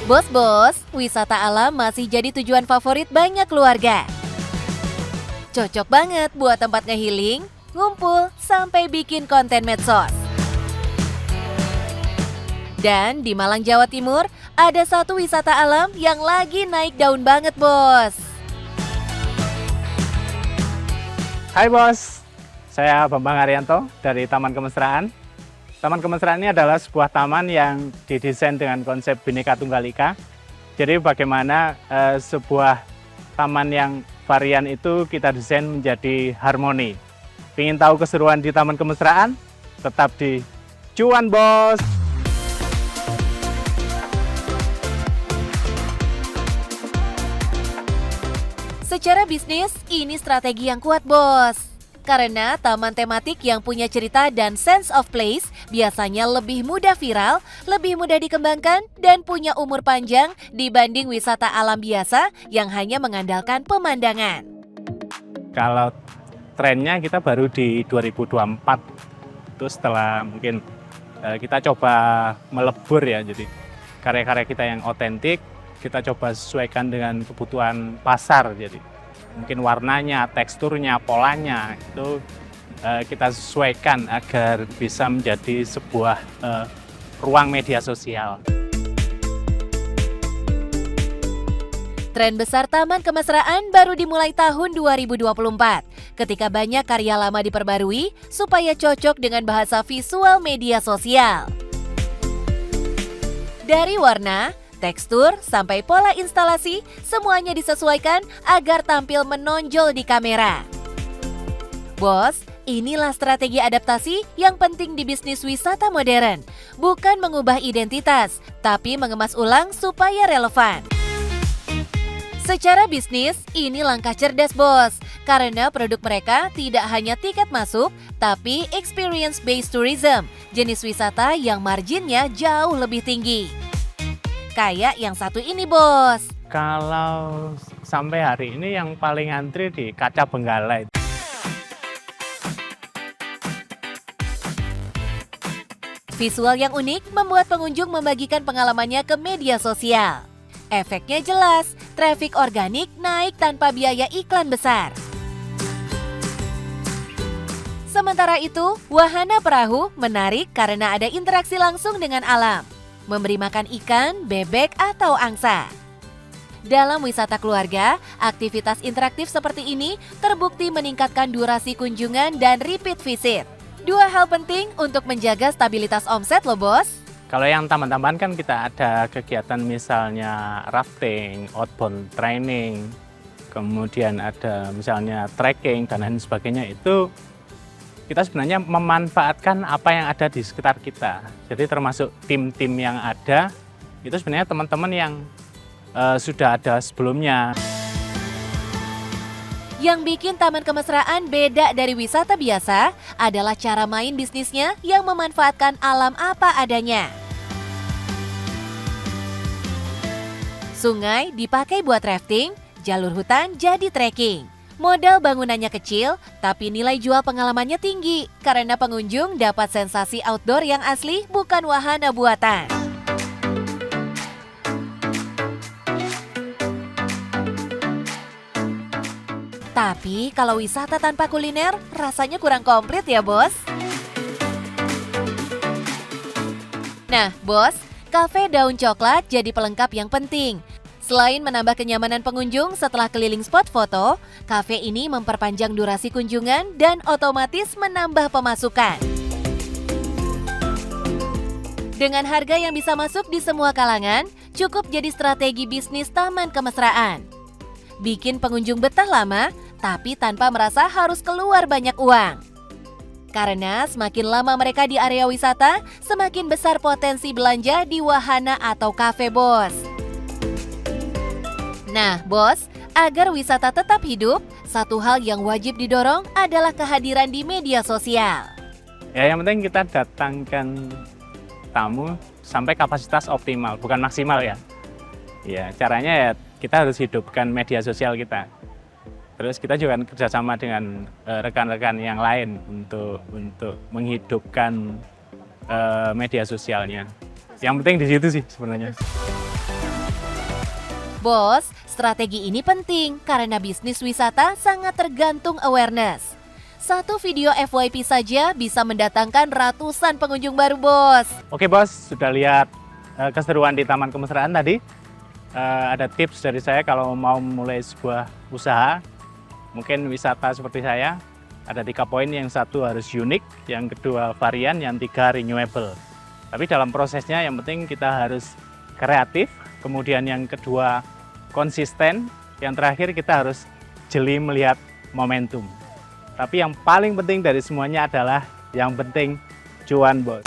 Bos-bos, wisata alam masih jadi tujuan favorit banyak keluarga. Cocok banget buat tempat ngehealing, ngumpul, sampai bikin konten medsos. Dan di Malang, Jawa Timur, ada satu wisata alam yang lagi naik daun banget, bos. Hai bos, saya Bambang Arianto dari Taman Kemesraan. Taman Kemesraan ini adalah sebuah taman yang didesain dengan konsep Bhinneka Tunggal Ika. Jadi bagaimana sebuah taman yang varian itu kita desain menjadi harmoni. Ingin tahu keseruan di Taman Kemesraan? Tetap di Cuan Bos! Secara bisnis, ini strategi yang kuat, bos. Karena taman tematik yang punya cerita dan sense of place biasanya lebih mudah viral, lebih mudah dikembangkan, dan punya umur panjang dibanding wisata alam biasa yang hanya mengandalkan pemandangan. Kalau trennya kita baru di 2024, itu setelah mungkin kita coba melebur ya, jadi karya-karya kita yang otentik, kita coba sesuaikan dengan kebutuhan pasar, jadi mungkin warnanya, teksturnya, polanya itu kita sesuaikan agar bisa menjadi sebuah ruang media sosial. Tren besar Taman Kemesraan baru dimulai tahun 2024, ketika banyak karya lama diperbarui supaya cocok dengan bahasa visual media sosial. Dari warna, tekstur, sampai pola instalasi, semuanya disesuaikan agar tampil menonjol di kamera. Bos, inilah strategi adaptasi yang penting di bisnis wisata modern. Bukan mengubah identitas, tapi mengemas ulang supaya relevan. Secara bisnis, ini langkah cerdas, bos. Karena produk mereka tidak hanya tiket masuk, tapi experience-based tourism, jenis wisata yang marginnya jauh lebih tinggi. Kayak yang satu ini, bos. Kalau sampai hari ini yang paling antri di Kaca Benggala. Visual yang unik membuat pengunjung membagikan pengalamannya ke media sosial. Efeknya jelas, traffic organik naik tanpa biaya iklan besar. Sementara itu, wahana perahu menarik karena ada interaksi langsung dengan alam. Memberi makan ikan, bebek, atau angsa. Dalam wisata keluarga, aktivitas interaktif seperti ini terbukti meningkatkan durasi kunjungan dan repeat visit. Dua hal penting untuk menjaga stabilitas omset loh, bos. Kalau yang taman-taman kan kita ada kegiatan misalnya rafting, outbound training, kemudian ada misalnya trekking dan lain sebagainya, itu kita sebenarnya memanfaatkan apa yang ada di sekitar kita. Jadi termasuk tim-tim yang ada, itu sebenarnya teman-teman yang sudah ada sebelumnya. Yang bikin Taman Kemesraan beda dari wisata biasa adalah cara main bisnisnya yang memanfaatkan alam apa adanya. Sungai dipakai buat rafting, jalur hutan jadi trekking. Modal bangunannya kecil, tapi nilai jual pengalamannya tinggi karena pengunjung dapat sensasi outdoor yang asli, bukan wahana buatan. Tapi kalau wisata tanpa kuliner, rasanya kurang komplit ya, bos. Nah, bos, kafe daun coklat jadi pelengkap yang penting. Selain menambah kenyamanan pengunjung setelah keliling spot foto, kafe ini memperpanjang durasi kunjungan dan otomatis menambah pemasukan. Dengan harga yang bisa masuk di semua kalangan, cukup jadi strategi bisnis Taman Kemesraan. Bikin pengunjung betah lama, tapi tanpa merasa harus keluar banyak uang. Karena semakin lama mereka di area wisata, semakin besar potensi belanja di wahana atau kafe, bos. Nah, bos, agar wisata tetap hidup, satu hal yang wajib didorong adalah kehadiran di media sosial. Ya, yang penting kita datangkan tamu sampai kapasitas optimal, bukan maksimal ya. Ya, caranya ya kita harus hidupkan media sosial kita. Terus kita juga kerjasama dengan rekan-rekan yang lain untuk menghidupkan media sosialnya. Yang penting di situ sih sebenarnya. Bos, strategi ini penting karena bisnis wisata sangat tergantung awareness. Satu video FYP saja bisa mendatangkan ratusan pengunjung baru, Bos. Oke Bos, sudah lihat keseruan di Taman Kemesraan tadi. Ada tips dari saya kalau mau mulai sebuah usaha, mungkin wisata seperti saya, ada 3 poin. Yang satu harus unik, yang kedua varian, yang tiga renewable. Tapi dalam prosesnya yang penting kita harus kreatif, kemudian yang kedua konsisten, yang terakhir kita harus jeli melihat momentum. Tapi yang paling penting dari semuanya adalah yang penting cuan, Bos.